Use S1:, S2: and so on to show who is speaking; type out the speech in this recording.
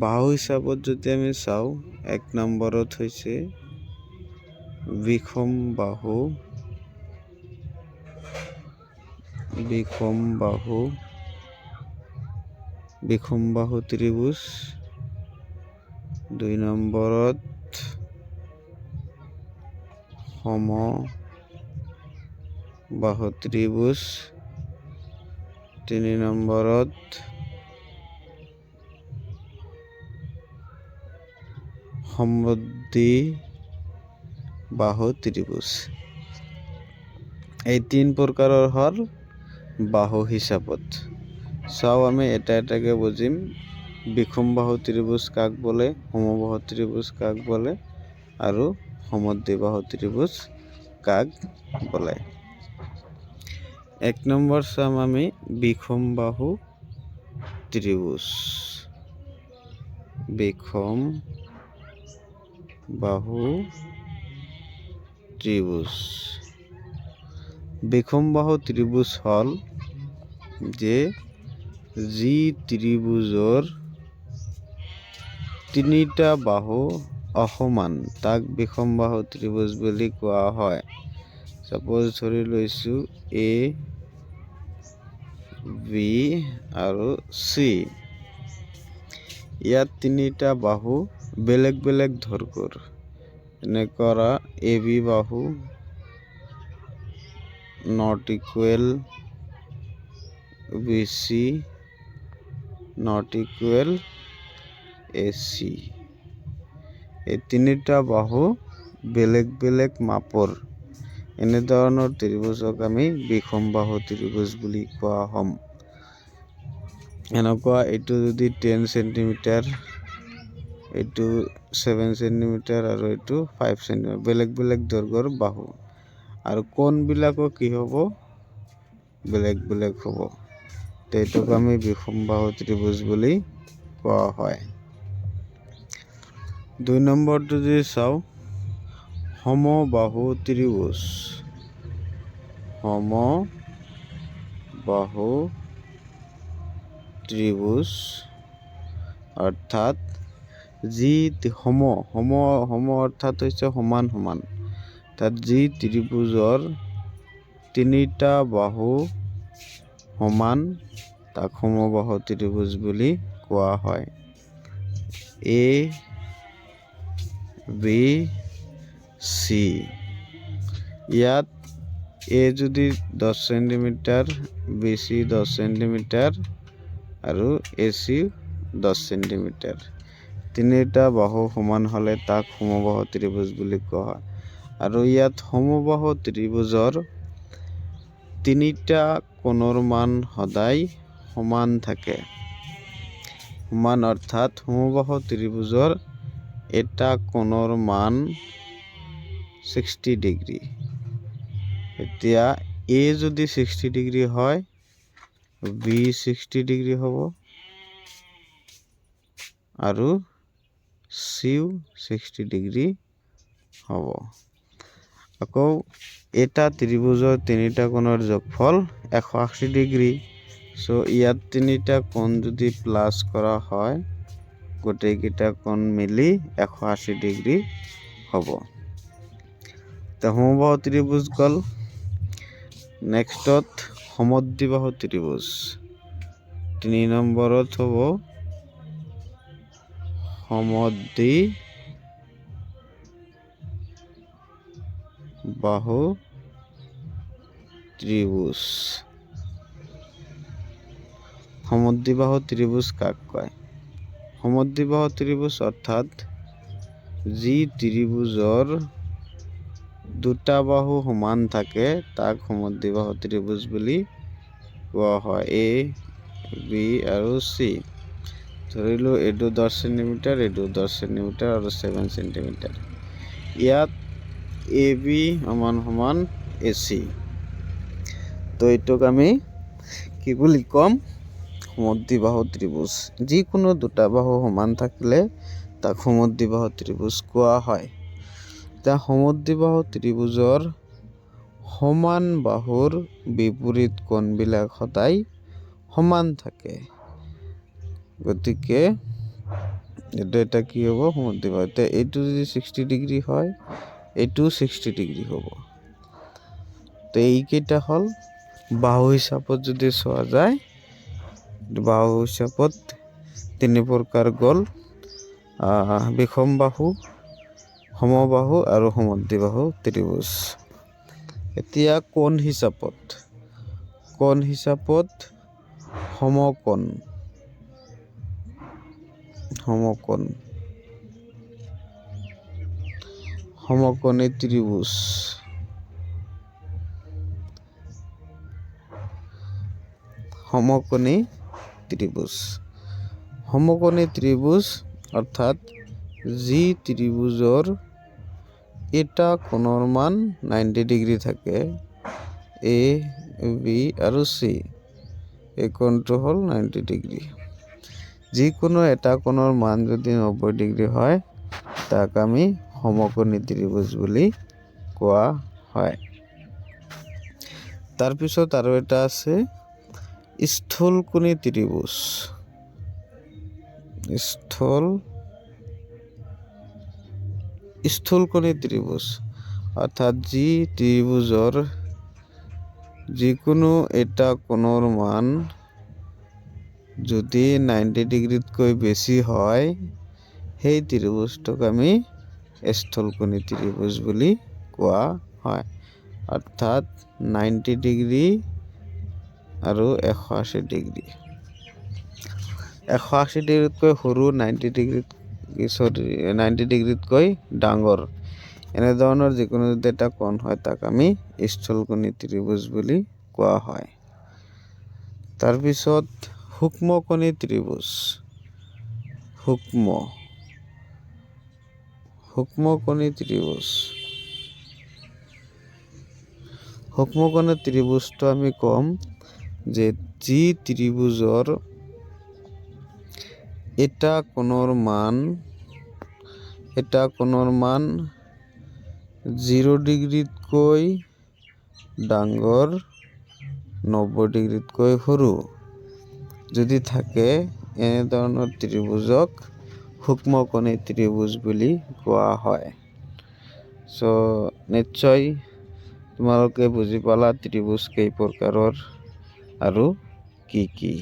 S1: বাহু হিচাপত যদি আমি চাওঁ 1 নম্বৰত হৈছে বিষম বাহু ত্ৰিভুজ। 2 নম্বৰত সমবাহু ত্ৰিভুজ। 3 নম্বৰত সমদ্বিবাহু ত্ৰিভুজ। এই 3 প্ৰকাৰৰ হ'ল বাহু হিচাপত। চাওঁ আমি এটা এটাকে বুজিম। বিষমবাহু ত্ৰিভুজ কাক বোলে, সমবাহু ত্ৰিভুজ কাক বোলে আৰু সমদ্বিবাহু ত্ৰিভুজ কাক বোলে। 1 নম্বৰ চাম আমি বিষমবাহু ত্ৰিভুজ। বিষমবাহু ত্ৰিভুজ হ'ল যে যি ত্ৰিভুজৰ 3টা বাহু অসমান তাক বিষমবাহু ত্ৰিভুজ বুলি কোৱা হয়। সাপোজ ধৰি লৈছো A, B আৰু C। ইয়াত 3টা বাহু বেলেগ বেলেগ দৈৰ্ঘ্যৰ। এনেকুৱা AB বাহু not equal BC not equal AC। এই 3টা বাহু বেলেগ বেলেগ মাপৰ। এনে ধৰণৰ ত্ৰিভুজক আমি বিষমবাহু ত্ৰিভুজ বুলি কোৱা হ'ম। এনেকুৱা এইটো যদি 10 সেন্টিমিটাৰ, এইটো 7 সেন্টিমিটাৰ আৰু এইটো 5 সেন্টিমিটাৰ বেলেগ বেলেগ দৈৰ্ঘ্যৰ বাহু। আৰু কোণবিলাকো কি হ'ব, বেলেগ বেলেগ হ'ব। এইটোক আমি বিষমবাহু ত্ৰিভুজ বুলি কোৱা হয়। 2 নম্বৰটো যদি চাওঁ সমবাহু ত্ৰিভুজ। সমবাহু ত্ৰিভুজ অৰ্থাৎ যি সম অৰ্থাৎ হৈছে সমান সমান। তাত যি ত্ৰিভুজৰ 3টা বাহু সমান তাক সমবাহু ত্ৰিভুজ বুলি কোৱা হয়। A, B, C। ইয়াত A যদি 10 সেন্টিমিটাৰ, BC 10 সেন্টিমিটাৰ আৰু AC 10 সেন্টিমিটাৰ। 3টা বাহু সমান হ'লে তাক সমবাহু ত্ৰিভুজ বুলি কোৱা হয়। আৰু ইয়াত সমবাহু ত্ৰিভুজৰ 3টা কোণৰ মান সদায় সমান থাকে। সমান অৰ্থাৎ সমবাহু ত্ৰিভুজৰ এটা কোণৰ মান 60 ডিগ্ৰী। এতিয়া A যদি 60 ডিগ্ৰী হয়, B 60 ডিগ্ৰী হ'ব আৰু Cও 60 ডিগ্ৰী হ'ব। আকৌ এটা ত্ৰিভুজৰ 3টা কোণৰ যোগফল 180 ডিগ্ৰী। ইয়াত 3টা কোণ যদি প্লাছ কৰা হয়, গোটেইকেইটা কোণ মিলি 180 ডিগ্ৰী হ'ব। সমবাহু ত্ৰিভুজ গ'ল। নেক্সটত সমদ্বিবাহু ত্ৰিভুজ। 3 নম্বৰত হ'ব সমদ্বিবাহু ত্ৰিভুজ। সমদ্বিবাহু ত্ৰিভুজ কাক কয়? সমদ্বিবাহু ত্ৰিভুজ অৰ্থাৎ যি ত্ৰিভুজৰ 2টা বাহু সমান থাকে তাক সমদ্বিবাহু ত্ৰিভুজ বুলি কোৱা হয়। A, B আৰু C। ধৰিলো এইটো 10 সেন্টিমিটাৰ, এইটো 10 সেন্টিমিটাৰ আৰু 7 সেন্টিমিটাৰ। ইয়াত AB সমান সমান AC। তো এইটোক আমি কি বুলি ক'ম? সমদ্বিবাহু ত্ৰিভুজ। যিকোনো 2টা বাহু সমান থাকিলে তাক সমদ্বিবাহু ত্ৰিভুজ কোৱা হয়। এতিয়া সমদ্বিবাহু ত্ৰিভুজৰ সমান বাহুৰ বিপৰীত কোণবিলাক সদায় সমান থাকে। গতিকে এটা কি হ'ব সমদ্বিবাহু। এতিয়া এইটো যদি 60 ডিগ্ৰী হয় এইটো 60 ডিগ্ৰী হ'ব। তো এইকেইটা হ'ল বাহু হিচাপত যদি চোৱা যায়, বাহু হিচাপত 3 প্ৰকাৰ গ'ল, বিষম বাহু, সমবাহু আৰু সমদ্বিবাহু ত্ৰিভুজ। এতিয়া কোণ হিচাপত সমকোণ সমকোণী ত্ৰিভুজ। সমকোণী ত্ৰিভুজ অৰ্থাৎ যি ত্ৰিভুজৰ এটা কোণৰ মান 90 ডিগ্ৰী থাকে, এ, বি আৰু চি, এই কোণটো হ'ল 90 ডিগ্ৰী। যিকোনো এটা কোণৰ মান যদি 90 ডিগ্ৰী হয় তাক আমি সমকোণী ত্ৰিভুজ বুলি কোৱা হয়। তাৰপিছত আৰু এটা আছে স্থূলকোণী ত্ৰিভুজ। স্থূলকোণী ত্ৰিভুজ অৰ্থাৎ যি ত্ৰিভুজৰ যিকোনো এটা কোণৰ মান যদি 90 ডিগ্ৰীতকৈ বেছি হয়, সেই ত্ৰিভুজটোক আমি স্থূলকোণী ত্ৰিভুজ বুলি কোৱা হয়। অৰ্থাৎ 90 ডিগ্ৰী আৰু 180 ডিগ্ৰী। 180 ডিগ্ৰীতকৈ সৰু, 90 ডিগ্ৰীতকৈ ডাঙৰ, এনেধৰণৰ যিকোনো যদি এটা কোণ হয় তাক আমি স্থূলকোণী ত্ৰিভুজ বুলি কোৱা হয়। তাৰপিছত সূক্ষ্মকোণী ত্ৰিভুজ। সূক্ষ্মকোণী ত্ৰিভুজটো আমি ক'ম যে যি ত্ৰিভুজৰ এটা কোণৰ মান 0 ডিগ্ৰীতকৈ ডাঙৰ, 90 ডিগ্ৰীতকৈ সৰু যদি থাকে, এনেধৰণৰ ত্ৰিভুজক সূক্ষ্মকোণী ত্ৰিভুজ বুলি কোৱা হয়। নিশ্চয় তোমালোকে বুজি পালা ত্ৰিভুজ কেই প্ৰকাৰৰ আৰু কি কি।